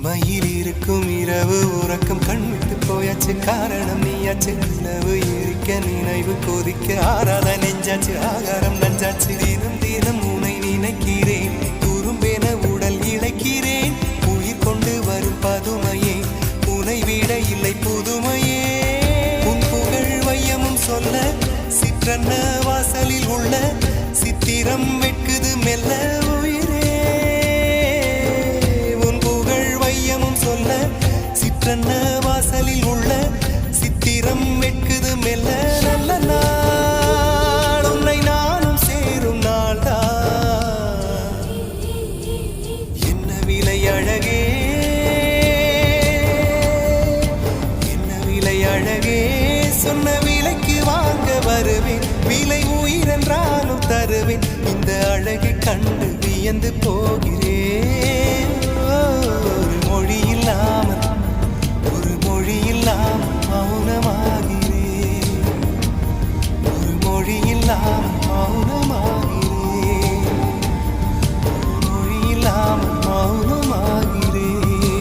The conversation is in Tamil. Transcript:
தனிமையில் இருக்கும் இரவு உறக்கம் கண்விட்டு போயாச்சு காரணம் நீயாச்சு நிலவு எரிக்க நினைவு கொதிக்க ஆறாத நெஞ்சாச்சு ஆகாரம் நஞ்சாச்சு தினம் தினம் உனை நினைக்கிறேன் குறும்பென உடல் இழைக்கிறேன் உயிர் கொண்டு வரும் பதுமையே உனை விட இல்லை புதுமையே உன் புகழ் வையமும் சொல்ல சிற்றன்ன வாசலில் உள்ள சித்திரம் வெட்குது மெல்ல உயிரே உன் புகழ் வையமும் சொல்ல சிற்றன்ன வாசலில் உள்ள சித்திரம் வெட்குது மெல்ல நல்ல நாள் உன்னை நானும் சேரும் நாள்தான் என்ன விலை அழகே என்ன விலை அழகே சொன்ன விலைக்கு வாங்க வருவேன் விலை உயிரென்றாலும் தருவேன் இந்த அழகை கண்டு வியந்து போகிறேன்